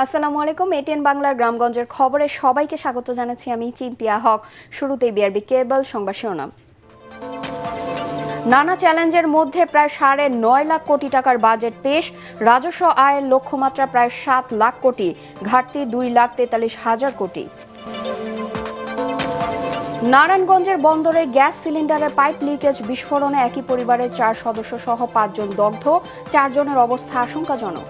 আসসালামু আলাইকুম। এটিএন বাংলার গ্রামগঞ্জের খবরে সবাইকে স্বাগত জানাচ্ছি আমি চিন্তিয়া হক। শুরুতেই বিআরবি কেবল সংবাদ শিরোনাম। নানা চ্যালেঞ্জের মধ্যে প্রায় ৯.৫ লাখ কোটি টাকার বাজেট পেশ। রাজস্ব আয়ের লক্ষ্যমাত্রা প্রায় ৭ লাখ কোটি, ঘাটতি ২,৪৩,০০০ কোটি। নারায়ণগঞ্জের বন্দরে গ্যাস সিলিন্ডারের পাইপ লিকেজ বিস্ফোরণে একই পরিবারের ৪ সদস্য সহ ৫ জন দগ্ধ, ৪ জনের অবস্থা আশঙ্কাজনক।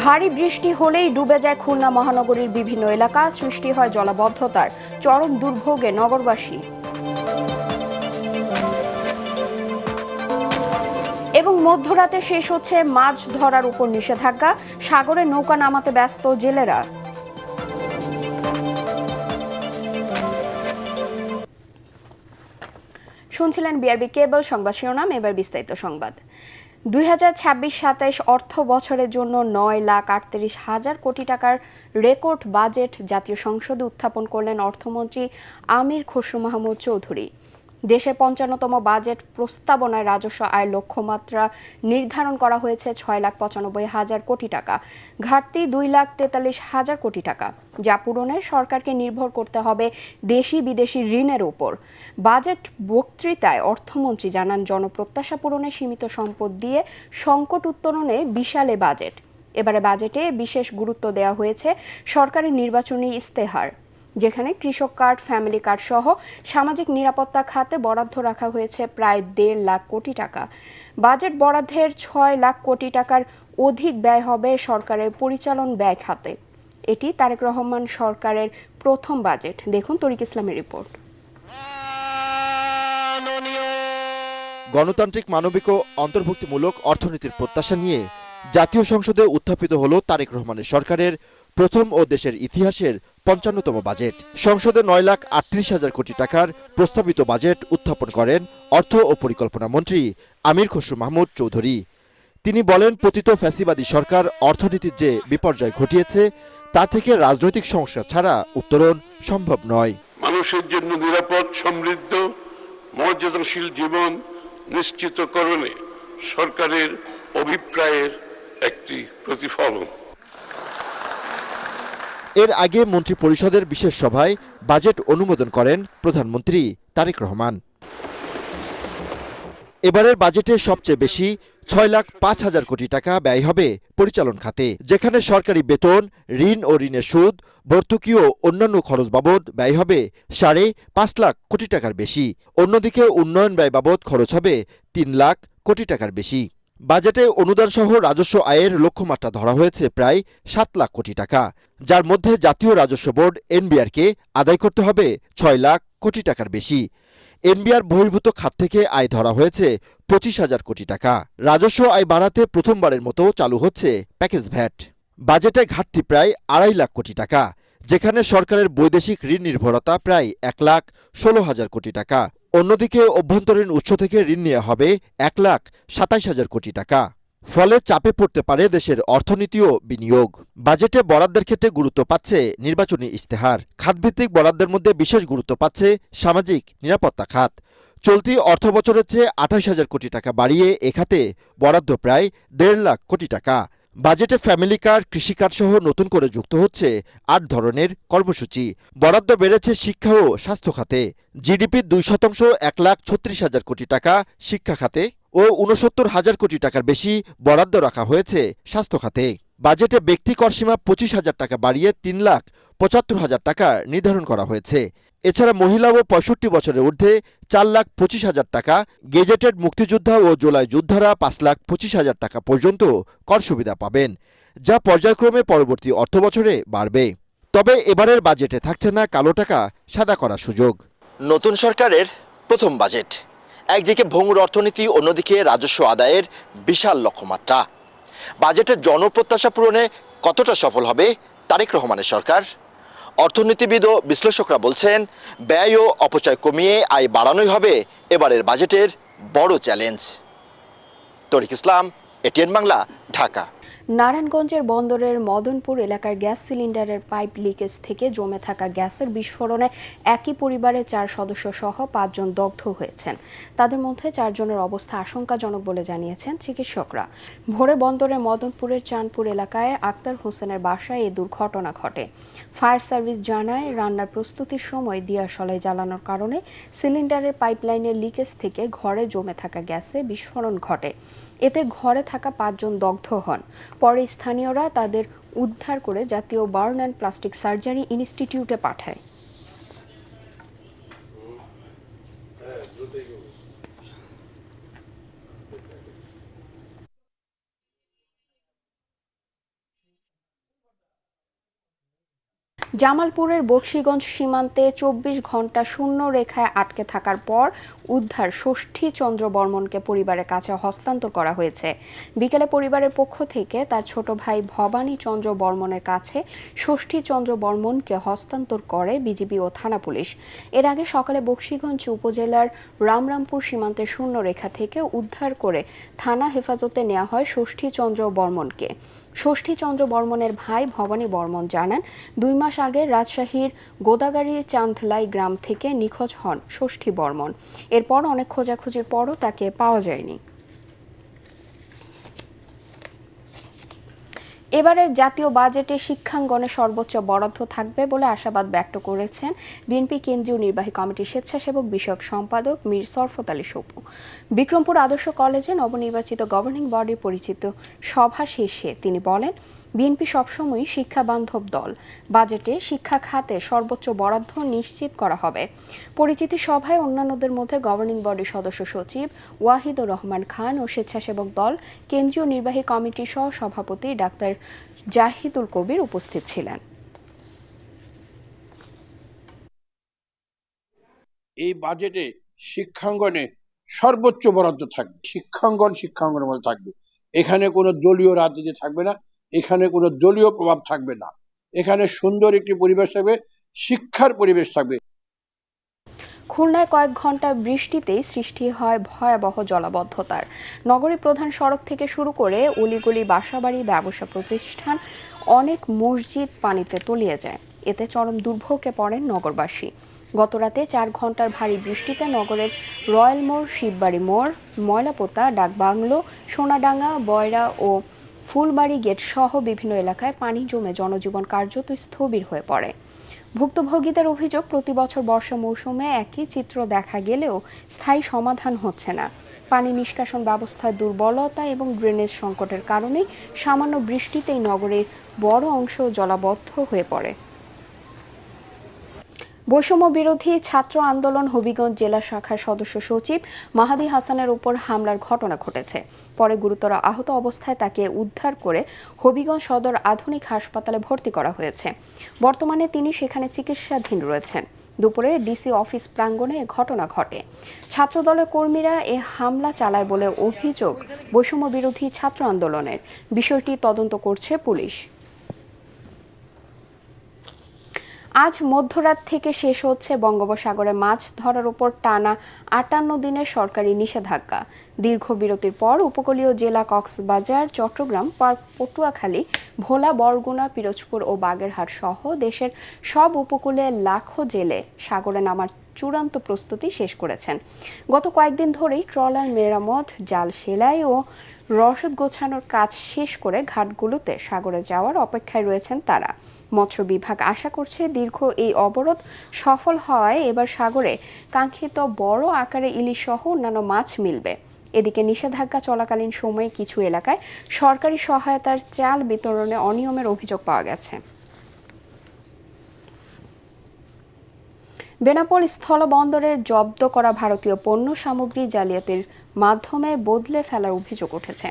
ভারী বৃষ্টি হলেই ডুবে যায় খুলনা মহানগরীর বিভিন্ন এলাকা, সৃষ্টি হয় জলাবদ্ধতার, চরম দুর্ভোগে নগরবাসী। এবং মধ্যরাতে শেষ হচ্ছে মাছ ধরার উপর নিষেধাজ্ঞা, সাগরে নৌকা নামাতে ব্যস্ত জেলেরা। শুনছিলেন বিআরবি কেবল সংবাদ শিরোনাম, এবার বিস্তারিত সংবাদ। ২০২৬-২৭ অর্থ বছরের জন্য ৯,৩৮,০০০ কোটি টাকার রেকর্ড বাজেট জাতীয় সংসদে উত্থাপন করলেন অর্থমন্ত্রী আমির খসরু মাহমুদ চৌধুরী। দেশের ৫৫তম বাজেট প্রস্তাবনায় রাজস্ব আয়ের লক্ষ্যমাত্রা নির্ধারণ করা হয়েছে ৬,৯৫,০০০ কোটি টাকা, ঘাটতি ২,৪৩,০০০ কোটি টাকা, যা পূরণে সরকারকে নির্ভর করতে হবে দেশি বিদেশি ঋণের উপর। বাজেট বক্তৃতায় অর্থমন্ত্রী জানান, জনপ্রত্যাশা পূরণে সীমিত সম্পদ দিয়ে সংকট উত্তরণে বিশাল এ বাজেট। এবারে বাজেটে বিশেষ গুরুত্ব দেওয়া হয়েছে সরকারের নির্বাচনী ইস্তেহার, যেখানে কৃষক কার্ড, ফ্যামিলি কার্ড সহ সামাজিক নিরাপত্তা খাতে বরাদ্দ রাখা হয়েছে প্রায় ১.৫ লাখ কোটি টাকা। বাজেট বরাদ্দের ৬ লাখ কোটি টাকার অধিক ব্যয় হবে সরকারের পরিচালন ব্যয় খাতে। এটি তারেক রহমান সরকারের প্রথম বাজেট। দেখুন তরিক ইসলামের রিপোর্ট। গণতান্ত্রিক, মানবিক ও অন্তর্ভুক্তিমূলক অর্থনীতির প্রত্যাশা নিয়ে জাতীয় সংসদে উত্থাপিত হল তারেক রহমানের সরকারের প্রথম ও দেশের ইতিহাসের ৫৫তম বাজেট। সংসদে ৯,৩৮,০০০ কোটি টাকার প্রস্তাবিত বাজেট উত্থাপন করেন অর্থ ও পরিকল্পনা মন্ত্রী আমির খসরু মাহমুদ চৌধুরী। তিনি বলেন, পতিত ফ্যাসিবাদী সরকার অর্থনীতির যে বিপর্যয় ঘটিয়েছে তা থেকে রাজনৈতিক সমস্যা ছাড়া উত্তরণ সম্ভব নয়। মানুষের জন্য নিরাপদ, সমৃদ্ধ, মর্যাদাশীল জীবন নিশ্চিতকরণে সরকারের অভিপ্রায়ের একটি প্রতিফলন। এর আগে মন্ত্রী পরিষদের বিশেষ সভায় বাজেট অনুমোদন করেন প্রধানমন্ত্রী তারেক রহমান। এবারের বাজেটে সবচেয়ে বেশি ৬,৫,০০০ কোটি টাকা ব্যয় হবে পরিচালন খাতে, যেখানে সরকারি বেতন, ঋণ ও ঋণের সুদ, ভর্তুকি ও অন্যান্য খরচ বাবদ ব্যয় হবে ৫.৫ লাখ কোটি টাকার বেশি। অন্যদিকে উন্নয়ন ব্যয় বাবদ খরচ হবে ৩ লাখ কোটি টাকার বেশি। বাজেটে অনুদান সহ রাজস্ব আয়ের লক্ষ্যমাত্রা ধরা হয়েছে প্রায় ৭ লাখ কোটি টাকা, যার মধ্যে জাতীয় রাজস্ব বোর্ড এনবিআরকে আদায় করতে হবে ৬ লাখ কোটি টাকার বেশি। এনবিআর বহির্ভূত খাত থেকে আয় ধরা হয়েছে ২৫,০০০ কোটি টাকা। রাজস্ব আয় বাড়াতে প্রথমবারের মতো চালু হচ্ছে প্যাকেজ ভ্যাট। বাজেটে ঘাটতি প্রায় ২.৫ লাখ কোটি টাকা, যেখানে সরকারের বৈদেশিক ঋণ নির্ভরতা প্রায় ১,১৬,০০০ কোটি টাকা। অন্যদিকে অভ্যন্তরীণ উৎস থেকে ঋণ নেওয়া হবে ১,২৭,০০০ কোটি টাকা। ফলে চাপে পড়তে পারে দেশের অর্থনীতি ও বিনিয়োগ। বাজেটে বরাদ্দের ক্ষেত্রে গুরুত্ব পাচ্ছে নির্বাচনী ইস্তেহার। খাতভিত্তিক বরাদ্দের মধ্যে বিশেষ গুরুত্ব পাচ্ছে সামাজিক নিরাপত্তা খাত। চলতি অর্থবছরের চেয়ে ২৮,০০০ কোটি টাকা বাড়িয়ে এ খাতে বরাদ্দ প্রায় ১.৫ লাখ কোটি টাকা। বাজেটে ফ্যামিলি কার্ড, কৃষি কার্ড সহ নতুন করে যুক্ত হচ্ছে ৮ ধরনের কর্মসূচি। বরাদ্দ বেড়েছে শিক্ষা ও স্বাস্থ্য খাতে। জিডিপির ২% ১,৩৬,০০০ কোটি টাকা শিক্ষা খাতে ও ৬৯,০০০ কোটি টাকার বেশি বরাদ্দ রাখা হয়েছে স্বাস্থ্য খাতে। বাজেটে ব্যক্তি কর সীমা ২৫,০০০ টাকা বাড়িয়ে ৩,৭৫,০০০ টাকা নির্ধারণ করা হয়েছে। এছাড়া মহিলা ও ৬৫ বছরের ঊর্ধ্বে ৪,২৫,০০০ টাকা, গেজেটেড মুক্তিযোদ্ধা ও জোলাই যোদ্ধারা ৫,২৫,০০০ টাকা পর্যন্ত কর সুবিধা পাবেন, যা পর্যায়ক্রমে পরবর্তী অর্থবছরে বাড়বে। তবে এবারের বাজেটে থাকছে না কালো টাকা সাদা করার সুযোগ। নতুন সরকারের প্রথম বাজেট, একদিকে ভঙ্গুর অর্থনীতি, অন্যদিকে রাজস্ব আদায়ের বিশাল লক্ষ্যমাত্রা। বাজেটের জনপ্রত্যাশা পূরণে কতটা সফল হবে তারেক রহমানের সরকার? অর্থনীতিবিদ ও বিশ্লেষকরা বলছেন, ব্যয় ও অপচয় কমিয়ে আয় বাড়ানোই হবে এবারের বাজেটের বড় চ্যালেঞ্জ। তরিক ইসলাম, এটিএন বাংলা, ঢাকা। নারায়ণগঞ্জের বন্দরের মদনপুর এলাকার গ্যাস সিলিন্ডারের পাইপ লিকেজ থেকে জমে থাকা গ্যাসের বিস্ফোরণে একই পরিবারের 4 সদস্য সহ 5 জন দগ্ধ হয়েছেন। তাদের মধ্যে 4 জনের অবস্থা আশঙ্কাজনক বলে জানিয়েছেন চিকিৎসকরা। ভোরে বন্দরের মদনপুরের চাঁদপুর এলাকায় আক্তার হোসেনের বাসায় এই দুর্ঘটনা ঘটে। ফায়ার সার্ভিস জানায়, রান্নার প্রস্তুতির সময় দিয়াশলাই জ্বালানোর কারণে সিলিন্ডারের পাইপলাইনের লিকেজ থেকে ঘরে জমে থাকা গ্যাসে বিস্ফোরণ ঘটে। এতে ঘরে থাকা 5 জন দগ্ধ হন। পরে স্থানীয়রা তাদের উদ্ধার করে জাতীয় বার্ন অ্যান্ড প্লাস্টিক সার্জারি ইনস্টিটিউটে পাঠায়। জামালপুরের বকশীগঞ্জ সীমান্তে 24 ঘন্টা শূন্য রেখায় আটকে থাকার পর উদ্ধার ষষ্ঠী চন্দ্র বর্মনকে পরিবারের কাছে হস্তান্তর করা হয়েছে। বিকেলে পরিবারের পক্ষ থেকে তার ছোট ভাই ভবানী চন্দ্র বর্মনের কাছে ষষ্ঠী চন্দ্র বর্মনকে হস্তান্তর করে বিজিবি ও থানা পুলিশ। এর আগে সকালে বকশীগঞ্জ উপজেলার রামরামপুর সীমান্তের শূন্য রেখা থেকে উদ্ধার করে থানা হেফাজতে নেওয়া হয় ষষ্ঠী চন্দ্র বর্মনকে। ষষ্ঠী চন্দ্র বর্মনের ভাই ভবানী বর্মন জানান, 2 মাস আগে রাজশাহীর গোদাগাড়ির চাঁদলাই গ্রাম থেকে নিখোঁজ হন ষষ্ঠী বর্মন। এরপর অনেক খোঁজাখুঁজির পরও তাকে পাওয়া যায়নি। এবারে জাতীয় বাজেটে শিক্ষাঙ্গনে সর্বোচ্চ বরাদ্দ থাকবে বলে আশাবাদ ব্যক্ত করেছেন বিএনপি কেন্দ্রীয় নির্বাহী কমিটির স্বেচ্ছাসেবক বিষয়ক সম্পাদক মীর শরফত আলী সপু। বিক্রমপুর আদর্শ কলেজে নবনির্বাচিত গভর্নিং বডির পরিচিত সভা শেষে তিনি বলেন, বিএনপি সবসময়ই শিক্ষা বান্ধব দল। বাজেটে শিক্ষা খাতে সর্বোচ্চ বরাদ্দ নিশ্চিত করা হবে। পরিচিতি সভায় অন্যান্যদের মধ্যে গভর্নিং বডির সদস্য সচিব ওয়াহিদুর রহমান খান ও স্বেচ্ছাসেবক দল কেন্দ্রীয় নির্বাহী কমিটির সহ সভাপতি ডাক্তার জাহিদুল কবির উপস্থিত ছিলেন। এই বাজেটে শিক্ষাঙ্গনে সর্বোচ্চ বরাদ্দ থাকবে। শিক্ষাঙ্গনের মধ্যে থাকবে। এখানে কোনো দলীয় রাজনীতি থাকবে না, এখানে কোনো দলীয় প্রভাব থাকবে না, এখানে সুন্দর একটি পরিবেশ থাকবে, শিক্ষার পরিবেশ থাকবে। খুলনায় কয়েক ঘন্টা বৃষ্টিতেই সৃষ্টি হয় ভয়াবহ জলাবদ্ধতার। নগরীর প্রধান সড়ক থেকে শুরু করে অলিগলি, বাসাবাড়ি, ব্যবসা প্রতিষ্ঠান, অনেক মসজিদ পানিতে তলিয়ে যায়। এতে চরম দুর্ভোগে পড়েন নগরবাসী। গতরাতে 4 ঘন্টার ভারী বৃষ্টিতে নগরের রয়্যাল মোড়, শিববাড়ি মোড়, ময়লাপোতা, ডাকবাংলো, সোনাডাঙ্গা, বয়রা ও ফুলবাড়ি গেট সহ বিভিন্ন এলাকায় পানি জমে জনজীবন কার্যত স্থবির হয়ে পড়ে। ভুক্তভোগীদের অভিযোগ, প্রতি বছর বর্ষা মৌসুমে একই চিত্র দেখা গেলেও স্থায়ী সমাধান হচ্ছে না। পানি নিষ্কাশন ব্যবস্থার দুর্বলতা এবং ড্রেনেজ সংকটের কারণে সামান্য বৃষ্টিতেই নগরের বড় অংশ জলাবদ্ধ হয়ে পড়ে। বৈষম্য বিরোধী ছাত্র আন্দোলন হবিগঞ্জ জেলা শাখার সদস্য সচিব মাহাদি হাসানের উপর হামলার ঘটনা ঘটেছে। পরে গুরুতর আহত অবস্থায় তাকে উদ্ধার করে হবিগঞ্জ সদর আধুনিক হাসপাতালে ভর্তি করা হয়েছে। বর্তমানে তিনি সেখানে চিকিৎসাধীন রয়েছেন। দুপুরে ডিসি অফিস প্রাঙ্গণে এ ঘটনা ঘটে। ছাত্রদলের কর্মীরা এ হামলা চালায় বলে অভিযোগ বৈষম্য বিরোধী ছাত্র আন্দোলনের। বিষয়টি তদন্ত করছে পুলিশ। আজ মধ্যরাত থেকে শেষ হচ্ছে বঙ্গোপসাগরে মাছ ধরার উপর টানা 58 দিনের সরকারি নিষেধাজ্ঞা। দীর্ঘ বিরতির পর উপকূলীয় জেলা কক্সবাজার, চট্টগ্রাম, পটুয়াখালী, ভোলা, বরগুনা, পিরোজপুর ও বাগেরহাট সহ দেশের সব উপকূলে লাখো জেলে সাগরে নামার চূড়ান্ত প্রস্তুতি শেষ করেছেন। গত কয়েকদিন ধরেই ট্রলার মেরামত, জাল সেলাই ও রসদ গোছানোর কাজ শেষ করে ঘাটগুলোতে সাগরে যাওয়ার অপেক্ষায় রয়েছেন তারা। মৎস্য বিভাগ আশা করছে দীর্ঘ এই অবরোধ সফল হওয়ায় এবার সাগরে কাঙ্ক্ষিত বড় আকারে ইলিশ সহ অন্যান্য মাছ মিলবে। এদিকে নিষেধাজ্ঞা চলাকালীন সময়ে কিছু এলাকায় সরকারি সহায়তার চাল বিতরণে অনিয়মের অভিযোগ পাওয়া গেছে। বেনাপোল স্থলবন্দরে জব্দ করা ভারতীয় পণ্য সামগ্রী জালিয়াতির মাধ্যমে বদলে ফেলার অভিযোগ উঠেছে।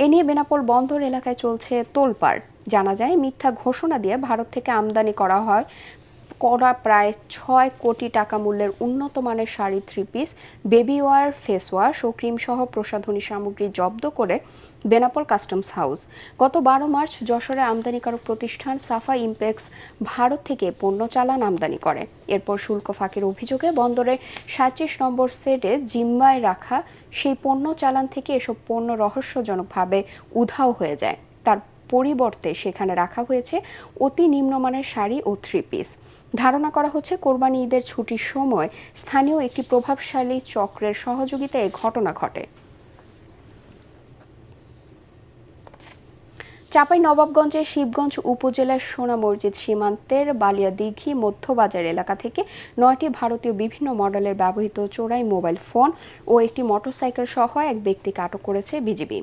এ নিয়ে বেনাপোল বন্দর এলাকায় চলছে তোলপাড়। জানা যায়, মিথ্যা ঘোষণা দিয়ে ভারত থেকে আমদানি করা প্রায় 6 কোটি টাকা মূল্যের উন্নত মানের sari, 3 piece, baby wear, face wash ও ক্রিম সহ প্রসাধনী সামগ্রী জব্দ করে বেনাপোল কাস্টমস হাউস। গত 12 মার্চ যশোরে আমদানিকারক প্রতিষ্ঠান সাফা ইম্পেক্স ভারত থেকে পণ্য চালান আমদানি করে। এরপর শুল্ক ফাঁকির অভিযোগে বন্দরের 37 নম্বর সেটে জিম্মায় রাখা সেই পণ্য চালান থেকে এসব পণ্য রহস্যজনকভাবে উধাও হয়ে যায়। পরিবর্তে সেখানে রাখা হয়েছে অতি নিম্নমানের শাড়ি ও 3 পিস। ধারণা করা হচ্ছে কোরবানি ঈদের ছুটির সময় স্থানীয় একটি প্রভাবশালী চক্রের সহযোগিতায় এই ঘটনা ঘটে। চাঁপাইনবাবগঞ্জের শিবগঞ্জ উপজেলার সোনা মসজিদ সীমান্তের বালিয়াদিঘি মধ্যবাজার এলাকা থেকে 9টি ভারতীয় বিভিন্ন মডেলের ব্যবহৃত চোরাই মোবাইল ফোন ও একটি মোটরসাইকেল সহ এক ব্যক্তিকে আটক করেছে বিজিবি।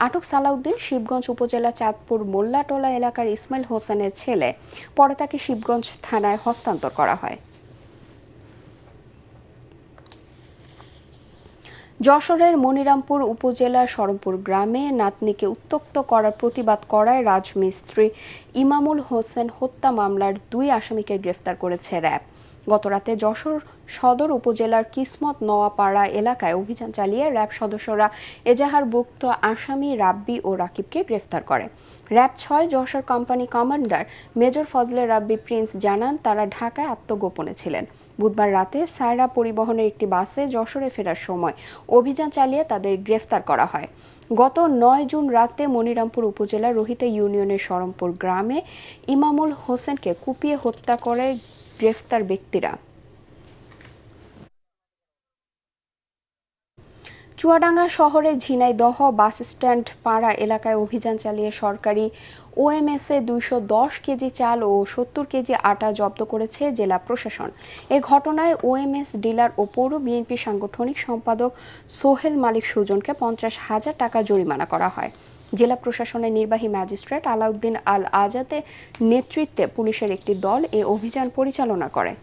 আটক সালাউদ্দিন শিবগঞ্জ উপজেলা চাঁদপুর মোল্লাটোলা এলাকার ইসমাইল হোসেনের ছেলে। পরে তাকে শিবগঞ্জ থানায় হস্তান্তর করা হয়। যশোরের মনিরামপুর উপজেলার শরণপুর গ্রামে নাতনিকে উত্ত্যক্ত করার প্রতিবাদ করায় রাজমিস্ত্রি ইমামুল হোসেন হত্যা মামলার 2 আসামিকে গ্রেফতার করেছে র্যাব। গতরাতে যশোর সদর উপজেলার কিসমত নওয়াপাড়া এলাকায় অভিযান চালিয়ে র্যাব সদস্যরা এজাহারভুক্ত আসামি রাব্বি ও রাকিবকে গ্রেফতার করে। RAB 6 Jessore company commander major Fazle Rabbi Prince জানান, তারা ঢাকায় আত্মগোপনে ছিলেন। বুধবার রাতে সায়রা পরিবহনের একটি বাসে যশোরে ফেরার সময় অভিযান চালিয়ে তাদের গ্রেফতার করা হয়। গত 9 জুন রাতে মনিরামপুর উপজেলার রোহিতা ইউনিয়নের শরণপুর গ্রামে ইমামুল হোসেনকে কুপিয়ে হত্যা করে গ্রেফতার ব্যক্তিরা। চুয়াডাঙ্গা শহরের ঝিনাইদহ বাস স্ট্যান্ড পাড়া এলাকায় অভিযান চালিয়ে সরকারি ওএমএসে 210 কেজি চাল ও 70 কেজি আটা জব্দ করেছে জেলা প্রশাসন। এ ঘটনায় ওএমএস ডিলার ও পৌর বিএনপি সাংগঠনিক সম্পাদক সোহেল মালিক সুজনকে 50,000 টাকা জরিমানা করা হয়। জেলা প্রশাসনের নির্বাহী ম্যাজিস্ট্রেট আলাউদ্দিন আল আজাদের নেতৃত্বে পুলিশের একটি দল এ অভিযান পরিচালনা করে।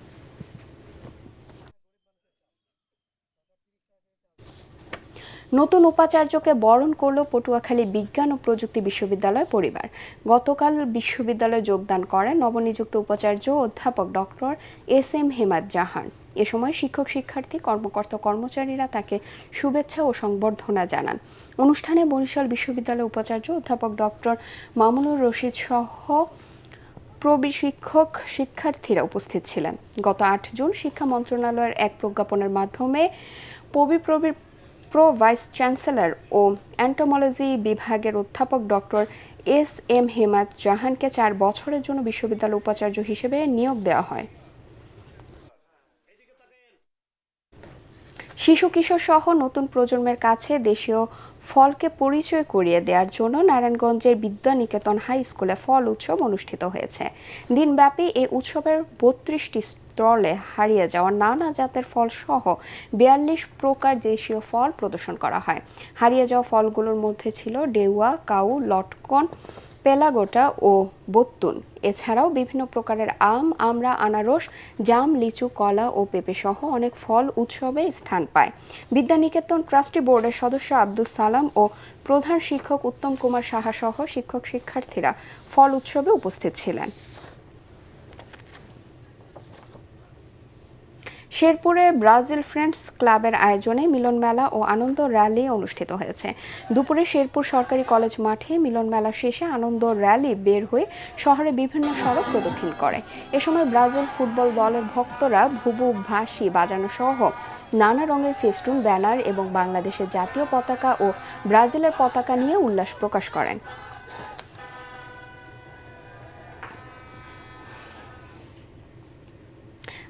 নতুন উপাচার্যকে বরণ করল পটুয়াখালী বিজ্ঞান ও প্রযুক্তি বিশ্ববিদ্যালয় পরিবার। গতকাল বিশ্ববিদ্যালয়ে যোগদান করেন নবনিযুক্ত উপাচার্য অধ্যাপক ডক্টর SM হেমায়েত জাহান। এ সময় শিক্ষক শিক্ষার্থী কর্মকর্তা কর্মচারীরা তাকে শুভেচ্ছা ও সংবর্ধনা জানান। অনুষ্ঠানে বরিশাল বিশ্ববিদ্যালয়ের উপাচার্য অধ্যাপক ডক্টর মামুনুর রশিদ সহ শিক্ষক শিক্ষার্থীরা উপস্থিত ছিলেন। গত 8 জুন শিক্ষা মন্ত্রণালয়ের এক প্রজ্ঞাপনের মাধ্যমে প্রো ভাইস চ্যান্সেলর ও অ্যান্টোমোলজি বিভাগের অধ্যাপক ডক্টর SM হেমায়েত জাহানকে 4 বছরের জন্য বিশ্ববিদ্যালয় উপাচার্য হিসেবে নিয়োগ দেওয়া হয়। শিশু কিশোর সহ নতুন প্রজন্মের কাছে দেশীয় ফলকে পরিচয় করিয়ে দেওয়ার জন্য নারায়ণগঞ্জের বিদ্যানিকেতন হাই স্কুলে ফল উৎসব অনুষ্ঠিত হয়েছে। দিনব্যাপী এই উৎসবের 32টি স্টলে হারিয়ে যাওয়া নানা জাতের ফল সহ 42 প্রকার দেশীয় ফল প্রদর্শন করা হয়। হারিয়ে যাওয়া ফলগুলোর মধ্যে ছিল ডেউয়া, কাউ, লটকন, পেলাগোটা ও বত্তুন। এছাড়াও বিভিন্ন প্রকারের আম, আমড়া, আনারস, জাম, লিচু, কলা ও পেঁপে সহ অনেক ফল উৎসবে স্থান পায়। বিদ্যানিকেতন ট্রাস্টি বোর্ডের সদস্য আব্দুস সালাম ও প্রধান শিক্ষক উত্তম কুমার সাহা সহ শিক্ষক শিক্ষার্থীরা ফল উৎসবে উপস্থিত ছিলেন। শেরপুরে ব্রাজিল ফ্রেন্ডস ক্লাবের আয়োজনে মিলন মেলা ও আনন্দ র্যালি অনুষ্ঠিত হয়েছে। দুপুরে শেরপুর সরকারি কলেজ মাঠে মিলন মেলা শেষে আনন্দ র্যালি বের হয়ে শহরে বিভিন্ন সড়ক প্রদক্ষিণ করে। এ সময় ব্রাজিল ফুটবল দলের ভক্তরা ভুবু ভাসি বাজানো সহ নানা রঙের ফেস্টুন, ব্যানার এবং বাংলাদেশের জাতীয় পতাকা ও ব্রাজিলের পতাকা নিয়ে উল্লাস প্রকাশ করেন।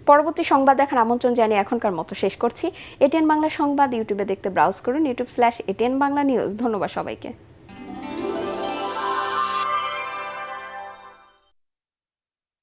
পরবর্তী সংবাদ দেখার আমন্ত্রণ জানিয়ে এখনকার মতো শেষ করছি। ATN বাংলা সংবাদ ইউটিউবে দেখতে ব্রাউজ করুন, youtube/ATN বাংলা নিউজ। ধন্যবাদ সবাইকে।